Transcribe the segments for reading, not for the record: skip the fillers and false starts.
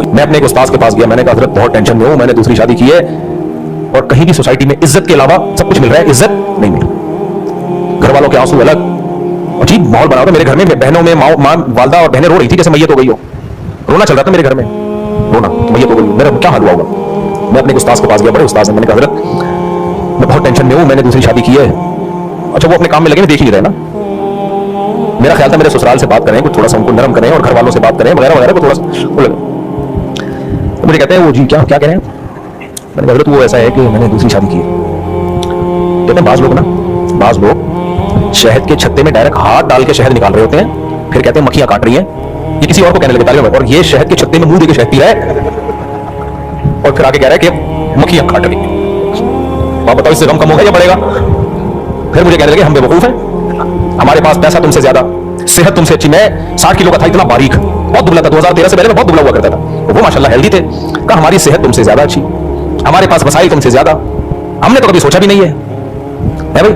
मैं अपने एक उस्ताद के पास गया, मैंने कहा हज़रत बहुत टेंशन में हूं, मैंने दूसरी शादी की है और कहीं भी सोसाइटी में इज्जत के अलावा सब कुछ मिल रहा है, इज्जत नहीं मिल रही, घर वालों के आंसू अलग, अजीब माहौल बना था मेरे घर में, बहनों में माँ वालदा और बहनें रो रही थी जैसे मैयत हो गई हो, रोना चल रहा था मेरे घर में, रोना मैयत हो गई, मेरा क्या हाल हुआ होगा। मैं अपने उस्ताद के पास गया, बड़े उस्ताद ने, मैंने कहा हज़रत मैं बहुत टेंशन में हूं, मैंने दूसरी शादी की है। अच्छा वो अपने काम में लगे, देख ही नहीं रहे ना, मेरा ख्याल था मेरे ससुराल से बात करें, कुछ थोड़ा सा उनको नरम करें और घर वालों से बात करें वगैरह वगैरह, को थोड़ा सा वो लगे। तो मुझे कहते हैं वो जी क्या क्या कह रहे हैं, मैंने कहा हज़रत वो ऐसा है कि मैंने दूसरी शादी की है। कहते हैं बाज लोग शहद के छत्ते में डायरेक्ट हाथ डाल के शहद निकाल रहे होते हैं, फिर कहते हैं मक्खियां काट रही हैं, ये किसी और को कहने लगे तालियों में, और ये शहद के छत्ते में मुंह देके शहद पी रहा है और फिर आगे कह रहा है कि मक्खियां काट रही हैं। आप बताओ इससे गम कम होगा या बढ़ेगा। फिर मुझे कहने लगे हम बेवकूफ हैं, हमारे पास पैसा तुमसे ज्यादा, सेहत तुमसे अच्छी, मैं 60 किलो का था, इतना बारीक, बहुत दुबला था, 2013 से पहले मैं बहुत दुबला हुआ करता था, वो माशाल्लाह हेल्दी थे। कहा हमारी सेहत तुमसे ज्यादा अच्छी, हमारे पास वसाइल तुमसे ज्यादा, हमने तो कभी सोचा भी नहीं है भाई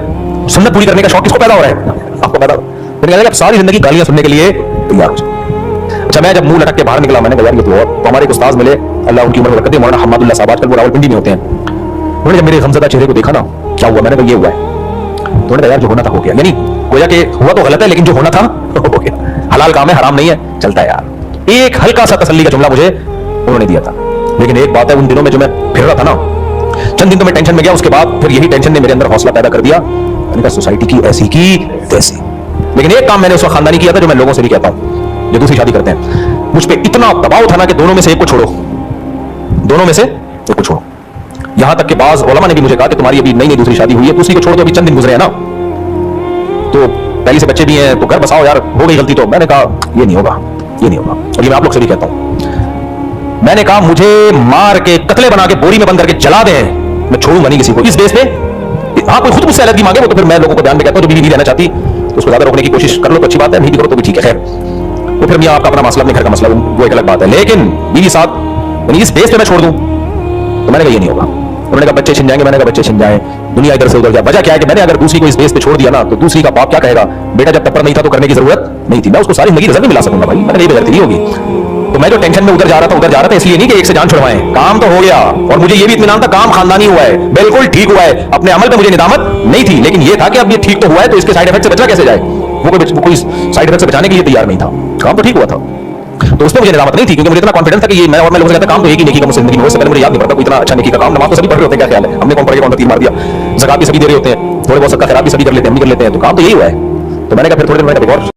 सुन्नत पूरी करने का शौक किसको पैदा हो रहा है, आपको पैदा। मैंने कहा सारी जिंदगी गालियां सुनने के लिए तैयार हो जाए। अच्छा मैं जब मुंह लटक के बाहर निकला, मैंने कहा यार ये तो हमारे एक उस्ताद मिले, अल्लाह उनकी उम्र बरकत दे, मौलाना हम्मादुल्लाह साहब, आजकल वो रावलपिंडी में होते हैं। उन्होंने जब मेरे गमज़दा चेहरे को देखा ना, क्या हुआ, मैंने कहा ये हुआ है। तो उन्होंने कहा यार जो होना था हो गया, यानी गोया कि हुआ तो गलत है लेकिन जो होना था हो गया, हलाल काम है हराम नहीं है, चलता है यार। एक हल्का सा तसल्ली का जुमला मुझे उन्होंने दिया था, लेकिन एक बात है उन दिनों में जो मैं फिर रहा था ना, चंद दिन तो मैं टेंशन में गया, उसके बाद फिर यही टेंशन ने मेरे अंदर हौसला पैदा कर दिया, मैंने कहा सोसाइटी की ऐसी की तैसी। लेकिन एक काम मैंने उस वक्त खानदानी किया था जो मैं लोगों से भी कहता हूं जो दूसरी शादी करते हैं, मुझ पे इतना दबाव था ना कि दोनों में से एक को छोड़ो, दोनों में से एक को छोड़ो। यहां तक कि बाज उलमा ने भी मुझे कहा कि तुम्हारी अभी नई नई दूसरी शादी हुई है, दूसरी को छोड़ दो, अभी चंद दिन गुजरे हैं ना, तो पहले से बच्चे भी हैं तो घर बसाओ यार, हो गई गलती तो। मैंने कहा ये नहीं होगा, ये नहीं होगा, और ये मैं आप लोग से भी कहता हूं। मैंने कहा मुझे मार के कतले बना के बोरी में बंद करके जला दें, मैं छोड़ूंगा नहीं किसी को इस बेस पे। हाँ कोई खुद मुझसे अलग मांगे वो तो फिर मैं लोगों को ध्यान में कहता हूं, जो बीवी नहीं रहना चाहती तो उसको ज्यादा रोकने की कोशिश कर लो तो अच्छी बात है, नहीं भी करो तो भी ठीक है, खैर तो फिर मियां आपका अपना मसला, अपने घर का मसला, वो एक अलग बात है। लेकिन बीवी साथ इस बेस पे मैं छोड़ दूं तो मैंने कहा ये नहीं होगा। उन्होंने कहा बच्चे छिन जाएंगे, मैंने कहा बच्चे छिन जाए, दुनिया इधर से उधर जाए। वजह क्या है कि मैंने अगर दूसरी को इस बेस पे छोड़ दिया ना तो दूसरी का बाप क्या कहेगा, बेटा जब तब पर नहीं था तो करने की जरूरत नहीं थी, मैं उसको सारी जिंदगी रिजल्ट नहीं मिला सकूंगा भाई, मैंने नहीं बेगरती नहीं होगी। तो मैं जो टेंशन में उधर जा रहा था इसलिए नहीं कि एक से जान छुड़वाएं, काम तो हो गया और मुझे ये भी इत्मीनान था काम खानदानी हुआ है, बिल्कुल ठीक हुआ है, अपने अमल पे मुझे निदामत नहीं थी, लेकिन ये था कि अब ये ठीक तो हुआ है तो इसके साइड इफेक्ट से बचा कैसे जाए। वो कोई साइड इफेक्ट से बचाने के लिए तैयार नहीं था, काम तो ठीक हुआ था, तो उसमें मुझे निदामत नहीं थी क्योंकि मुझे इतना कॉन्फिडेंस था कि ये मैं लोगों से कहता काम तो एक ही नेकी का मुझसे जिंदगी में, उससे पहले मुझे याद नहीं पड़ता कोई इतना अच्छा नेकी का काम। नमाज तो सभी पढ़ रहे होते हैं, क्या ख्याल है, हमने कौन पढ़ के कौन तीर मार दिया, ज़कात भी सभी दे रहे होते हैं, थोड़े बहुत सबका खैरात भी सभी कर लेते हैं, हम भी कर लेते हैं, तो काम तो यही हुआ है। तो मैंने कहा फिर थोड़े दिन मैंने और